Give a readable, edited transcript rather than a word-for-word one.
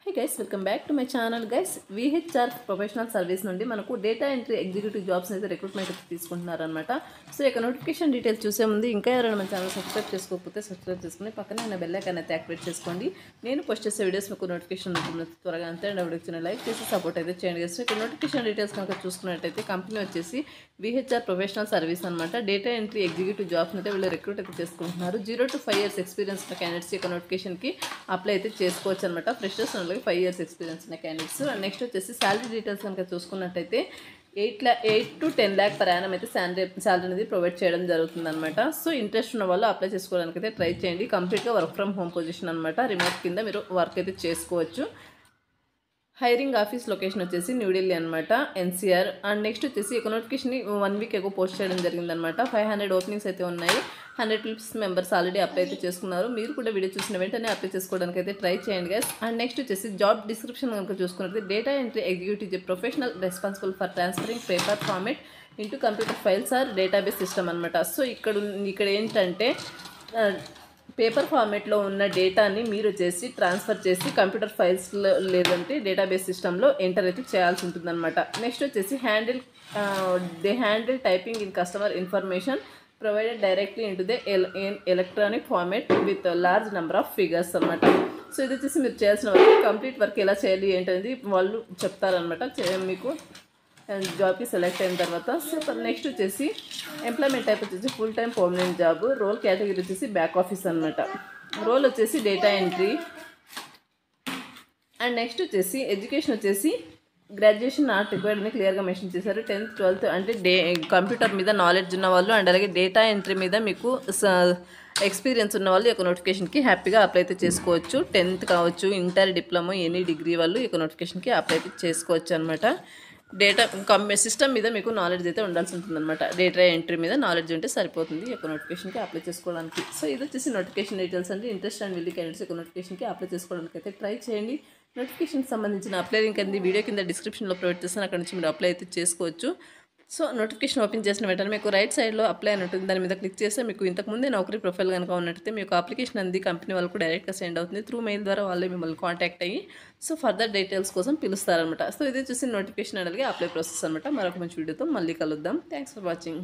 Hey guys, welcome back to my channel guys. VHR professional service నుండి మనకు data entry executive jobs అయితే recruitment అయితే తీసుకుంటున్నారన్నమాట. So ఇక notification details చూసే ముందు ఇంకా ఎవరైనా మన ఛానల్ సబ్స్క్రైబ్ చేసుకోకపోతే సబ్స్క్రైబ్ చేసుకుని పక్కనే ఉన్న బెల్ ఐకాన్ అయితే యాక్టివేట్ చేసుకోండి. నేను పోస్ట్ చేసే వీడియోస్ మీకు నోటిఫికేషన్ ఉంటుంది త్వరగా అంతే. అండ్ వీడియోకి లైక్ చేసి సపోర్ట్ అయితే చేయండి. సో ఇక నోటిఫికేషన్ డీటెయిల్స్ కనుక చూసుకున్నట్టయితే కంపెనీ వచ్చేసి VHR ప్రొఫెషనల్ సర్వీస్ అనమాట. డేటా ఎంట్రీ ఎగ్జిక్యూటివ్ జాబ్స్ అయితే వీళ్ళు రిక్రూట్ అయితే చేసుకుంటున్నారు. 0 to 5 years ఎక్స్పీరియన్స్ ఉన్న క్యాండిడేట్స్ యొక్క నోటిఫికేషన్కి అప్లై అయితే చేసుకోవచ్చు అనమాట. ఫ్రెషర్స్ 5 years ఎక్స్పీరియన్స్ ఉన్న క్యాండిడేట్స్. అండ్ నెక్స్ట్ వచ్చేసి శాలరీ డీటెయిల్స్ కనుక చూసుకున్నట్టయితే 8 to 10 lakh per annum అయితే శాలరీ అనేది ప్రొవైడ్ చేయడం జరుగుతుంది అనమాట. సో ఇంట్రెస్ట్ ఉన్న వాళ్ళు అప్లై చేసుకోవడానికి అయితే ట్రై చేయండి. కంప్లీట్గా వర్క్ ఫ్రమ్ హోమ్ పొజిషన్ అనమాట. రిమోట్ కింద మీరు వర్క్ అయితే చేసుకోవచ్చు. హైరింగ్ ఆఫీస్ లొకేషన్ వచ్చేసి న్యూఢిల్లీ అనమాట, NCR. అండ్ నెక్స్ట్ వచ్చేసి ఒక నోటిఫికేషన్ 1 week ఎక్కువ పోస్ట్ చేయడం జరిగిందనమాట. 500 ఓపెనింగ్స్ అయితే ఉన్నాయి. 100+ మెంబర్స్ ఆల్రెడీ అప్లై అయితే చేసుకున్నారు. మీరు కూడా వీడియో చూసిన వెంటనే అప్లై చేసుకోవడానికి అయితే ట్రై చేయండి గైస్. అండ్ నెక్స్ట్ వచ్చేసి జాబ్ డిస్క్రిప్షన్ కనుక చూసుకున్నట్లయితే data entry executive professional responsible for transferring paper format into computer files or database system అనమాట. సో ఇక్కడ ఏంటంటే పేపర్ ఫార్మేట్లో ఉన్న డేటాని మీరు వచ్చేసి ట్రాన్స్ఫర్ చేసి కంప్యూటర్ ఫైల్స్లో లేదంటే డేటాబేస్ సిస్టంలో ఎంటర్ అయితే చేయాల్సి ఉంటుందన్నమాట. నెక్స్ట్ వచ్చేసి handle typing in customer information provided directly into the electronic format with large number of figures అనమాట. సో ఇది వచ్చేసి మీరు చేయాల్సిన వర్క్, కంప్లీట్ వర్క్ ఎలా చేయాలి ఏంటనేది వాళ్ళు చెప్తారనమాట మీకు జాబ్కి సెలెక్ట్ అయిన తర్వాత. సో నెక్స్ట్ వచ్చేసి ఎంప్లాయ్మెంట్ టైప్ వచ్చేసి full time permanent job. Role category వచ్చేసి బ్యాక్ ఆఫీస్ అనమాట. రోల్ వచ్చేసి డేటా ఎంట్రీ. అండ్ నెక్స్ట్ వచ్చేసి ఎడ్యుకేషన్ వచ్చేసి గ్రాడ్యుయేషన్ నాట్ రిక్వైర్డ్ అని క్లియర్గా మెన్షన్ చేశారు. 10th 12th అంటే కంప్యూటర్ మీద నాలెడ్జ్ ఉన్న వాళ్ళు అండ్ అలాగే డేటా ఎంట్రీ మీద మీకు ఎక్స్పీరియన్స్ ఉన్న వాళ్ళు ఈ యొక్క నోటిఫికేషన్కి హ్యాపీగా అప్లై అయితే చేసుకోవచ్చు. 10th కావచ్చు, ఇంటర్, డిప్లొమా, ఎనీ డిగ్రీ వాళ్ళు ఈ యొక్క నోటిఫికేషన్కి అప్లై అయితే చేసుకోవచ్చు అనమాట. డేటా సిస్టమ్ మీద మీకు నాలెడ్జ్ అయితే ఉండాల్సి ఉంటుందన్నమాట. డేటా ఎంట్రీ మీద నాలెడ్జ్ ఉంటే సరిపోతుంది ఈ యొక్క నోటిఫికేషన్కి అప్లై చేసుకోవడానికి. సో ఇది వచ్చేసి నోటిఫికేషన్ డీటెయిల్స్ అండి. ఇంట్రెస్ట్ అండ్ విల్లింగ్ క్యాండిడేట్స్ యొక్క నోటిఫికేషన్కి అప్లై చేసుకోవడానికి అయితే ట్రై చేయండి. నోటిఫికేషన్కి సంబంధించిన అప్లై లింక్ అనేది వీడియో కింద డిస్క్రిప్షన్లో ప్రొవైడ్ చేస్తాను. అక్కడ నుంచి మీరు అప్లై అయితే చేసుకోవచ్చు. సో నోటిఫికేషన్ ఓపెన్ చేసిన వెంటనే మీకు రైట్ సైడ్లో అప్లై అని ఉంటుంది. దాని మీద క్లిక్ చేస్తే మీకు ఇంతకుముందే నౌకరీ ప్రొఫైల్ కనుక ఉన్నట్టయితే మీకు అప్లికేషన్ అనేది కంపెనీ వాళ్ళకు డైరెక్ట్గా సెండ్ అవుతుంది. త్రూ మెయిల్ ద్వారా వాళ్ళే మిమ్మల్ని కాంటాక్ట్ అయ్యి సో ఫర్దర్ డీటెయిల్స్ కోసం పిలుస్తారనమాట. సో ఇది చూసి నోటిఫికేషన్ అనేది అప్లై ప్రాసెస్ అనమాట. మరొక మంచి వీడియోతో మళ్ళీ కలుద్దాం. Thanks for watching.